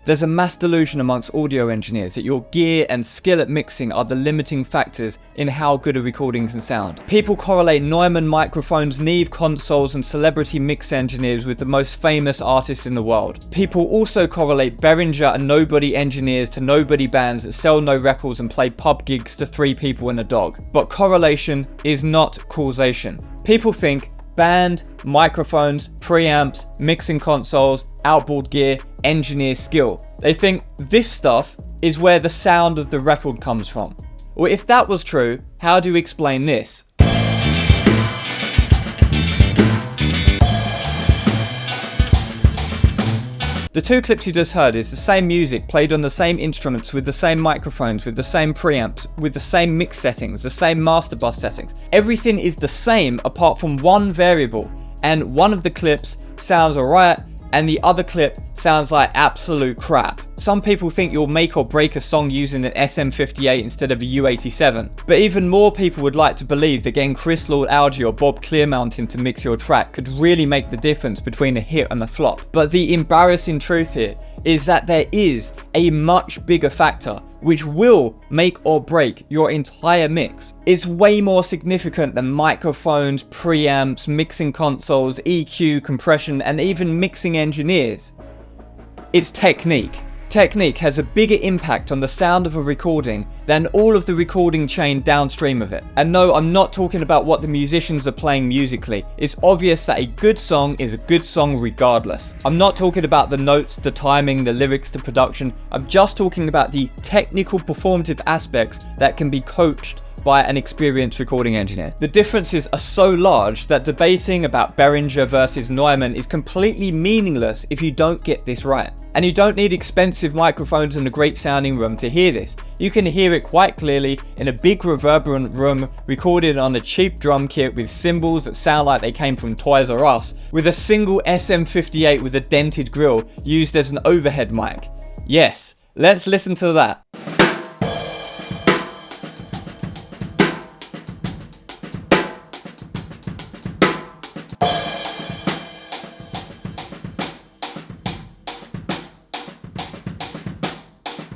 There's a mass delusion amongst audio engineers that your gear and skill at mixing are the limiting factors in how good a recording can sound. People correlate Neumann microphones, Neve consoles, and celebrity mix engineers with the most famous artists in the world. People also correlate Behringer and nobody engineers to nobody bands that sell no records and play pub gigs to 3 people and a dog. But correlation is not causation. People think band, microphones, preamps, mixing consoles, outboard gear, engineer skill. They think this stuff is where the sound of the record comes from. Well, if that was true, how do you explain this? The 2 clips you just heard is the same music played on the same instruments with the same microphones, with the same preamps, with the same mix settings, the same master bus settings. Everything is the same apart from one variable, and one of the clips sounds alright and the other clip sounds like absolute crap. Some people think you'll make or break a song using an SM58 instead of a U87, but even more people would like to believe that getting Chris Lord-Alge or Bob Clearmountain to mix your track could really make the difference between a hit and a flop. But the embarrassing truth here is that there is a much bigger factor which will make or break your entire mix. It's way more significant than microphones, preamps, mixing consoles, EQ, compression, and even mixing engineers. It's technique. Technique has a bigger impact on the sound of a recording than all of the recording chain downstream of it. And no, I'm not talking about what the musicians are playing musically. It's obvious that a good song is a good song regardless. I'm not talking about the notes, the timing, the lyrics, the production. I'm just talking about the technical performative aspects that can be coached by an experienced recording engineer. The differences are so large that debating about Behringer versus Neumann is completely meaningless if you don't get this right. And you don't need expensive microphones and a great sounding room to hear this. You can hear it quite clearly in a big reverberant room recorded on a cheap drum kit with cymbals that sound like they came from Toys R Us, with a single SM58 with a dented grill used as an overhead mic. Yes, let's listen to that.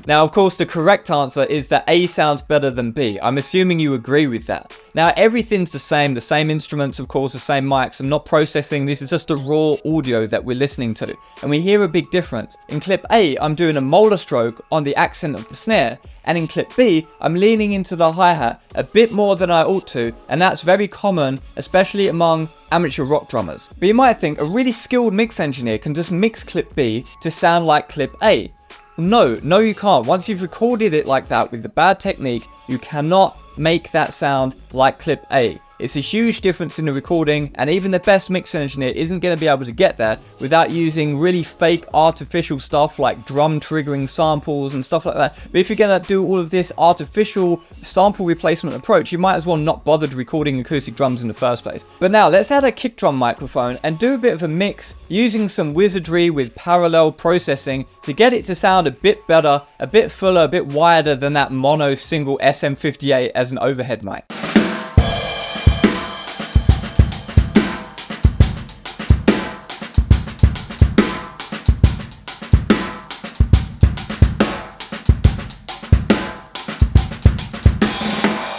Now, of course, the correct answer is that A sounds better than B. I'm assuming you agree with that. Now, everything's the same instruments, of course, the same mics. I'm not processing, this is just the raw audio that we're listening to. And we hear a big difference. In clip A, I'm doing a molar stroke on the accent of the snare. And in clip B, I'm leaning into the hi-hat a bit more than I ought to. And that's very common, especially among amateur rock drummers. But you might think a really skilled mix engineer can just mix clip B to sound like clip A. No, you can't. Once you've recorded it like that with the bad technique, you cannot make that sound like clip A. It's a huge difference in the recording, and even the best mix engineer isn't going to be able to get there without using really fake artificial stuff like drum triggering samples and stuff like that. But if you're going to do all of this artificial sample replacement approach, you might as well not bother recording acoustic drums in the first place. But now let's add a kick drum microphone and do a bit of a mix using some wizardry with parallel processing to get it to sound a bit better, a bit fuller, a bit wider than that mono single SM58 as an overhead mic.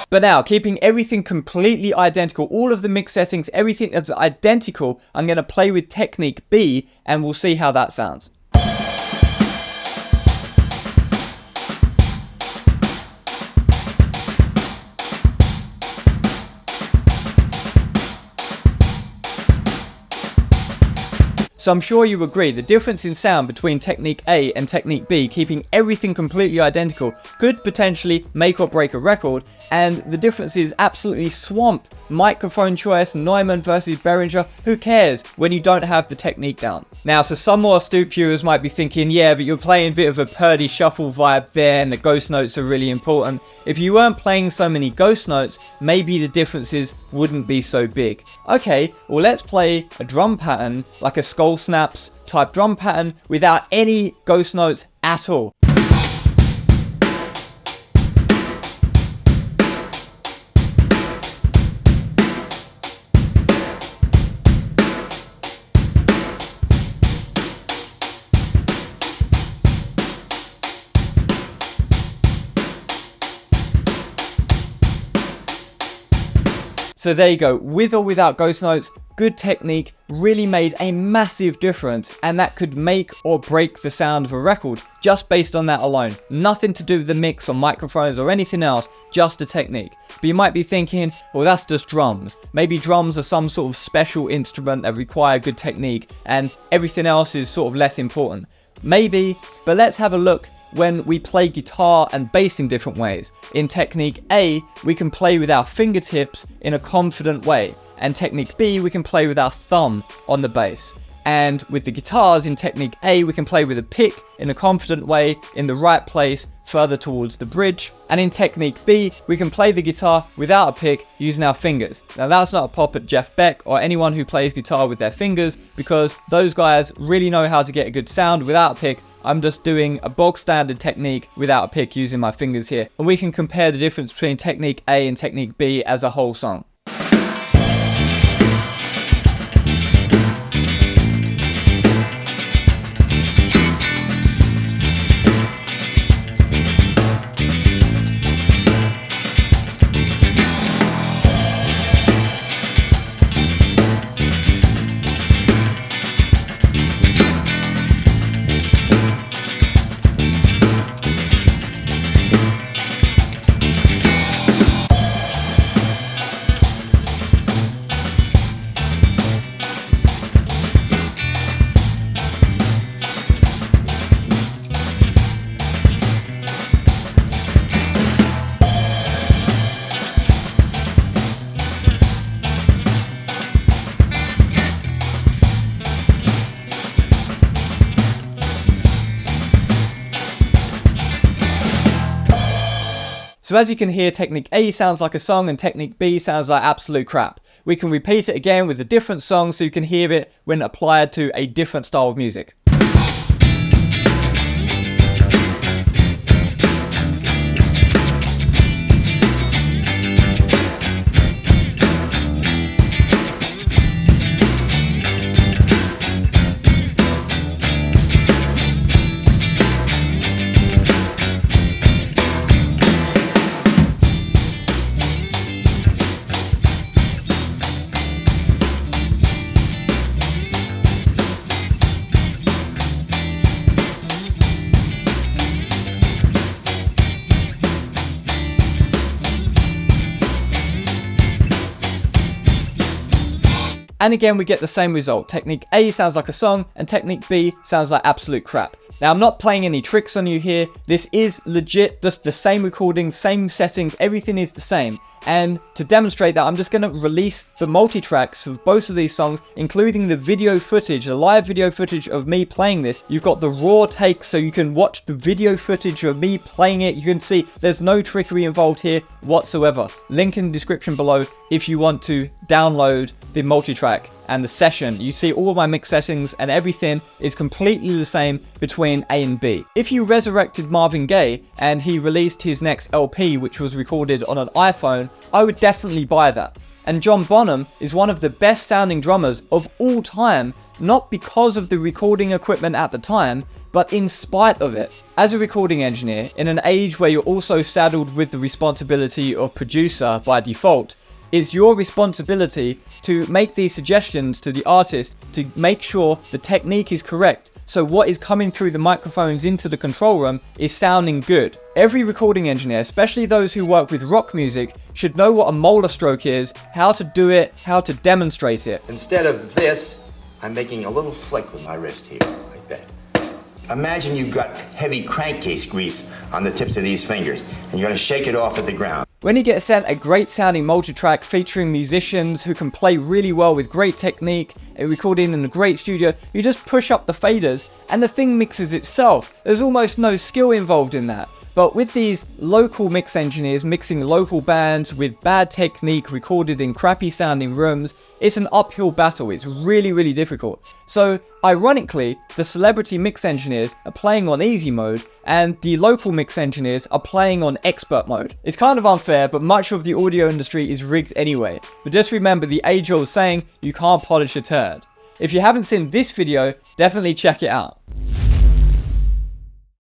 But now, keeping everything completely identical, all of the mix settings, everything that's identical, I'm going to play with Technique B and we'll see how that sounds. So I'm sure you agree, the difference in sound between Technique A and Technique B, keeping everything completely identical, could potentially make or break a record, and the differences absolutely swamp microphone choice, Neumann versus Behringer. Who cares when you don't have the technique down? Now, so some more astute viewers might be thinking, yeah, but you're playing a bit of a Purdy shuffle vibe there and the ghost notes are really important. If you weren't playing so many ghost notes, maybe the differences wouldn't be so big. Okay, well let's play a drum pattern like a Skull Snaps type drum pattern without any ghost notes at all. So there you go, with or without ghost notes, good technique really made a massive difference, and that could make or break the sound of a record just based on that alone. Nothing to do with the mix or microphones or anything else, just the technique. But you might be thinking, well, that's just drums. Maybe drums are some sort of special instrument that require good technique and everything else is sort of less important. Maybe, but let's have a look when we play guitar and bass in different ways. In technique A, we can play with our fingertips in a confident way, and technique B, we can play with our thumb on the bass. And with the guitars in technique A, we can play with a pick in a confident way in the right place further towards the bridge. And in technique B, we can play the guitar without a pick using our fingers. Now that's not a pop at Jeff Beck or anyone who plays guitar with their fingers, because those guys really know how to get a good sound without a pick. I'm just doing a bog standard technique without a pick using my fingers here. And we can compare the difference between technique A and technique B as a whole song. So as you can hear, technique A sounds like a song and technique B sounds like absolute crap. We can repeat it again with a different song so you can hear it when applied to a different style of music. And again, we get the same result. Technique A sounds like a song, and technique B sounds like absolute crap. Now, I'm not playing any tricks on you here. This is legit, just the same recording, same settings, everything is the same. And to demonstrate that, I'm just going to release the multi-tracks of both of these songs, including the video footage, the live video footage of me playing this. You've got the raw takes, so you can watch the video footage of me playing it. You can see there's no trickery involved here whatsoever. Link in the description below if you want to download the multi-track and the session. You see all of my mix settings and everything is completely the same between A and B. If you resurrected Marvin Gaye and he released his next LP, which was recorded on an iPhone, I would definitely buy that. And John Bonham is one of the best sounding drummers of all time, not because of the recording equipment at the time, but in spite of it. As a recording engineer, in an age where you're also saddled with the responsibility of producer by default, it's your responsibility to make these suggestions to the artist to make sure the technique is correct. So what is coming through the microphones into the control room is sounding good. Every recording engineer, especially those who work with rock music, should know what a Moeller stroke is, how to do it, how to demonstrate it. Instead of this, I'm making a little flick with my wrist here, like that. Imagine you've got heavy crankcase grease on the tips of these fingers, and you're gonna shake it off at the ground. When you get sent a great sounding multi-track featuring musicians who can play really well with great technique, recording in a great studio, you just push up the faders and the thing mixes itself. There's almost no skill involved in that. But with these local mix engineers mixing local bands with bad technique recorded in crappy sounding rooms, it's an uphill battle. It's really, really difficult. So ironically, the celebrity mix engineers are playing on easy mode and the local mix engineers are playing on expert mode. It's kind of unfair, but much of the audio industry is rigged anyway. But just remember the age-old saying, you can't polish a turd. If you haven't seen this video, definitely check it out.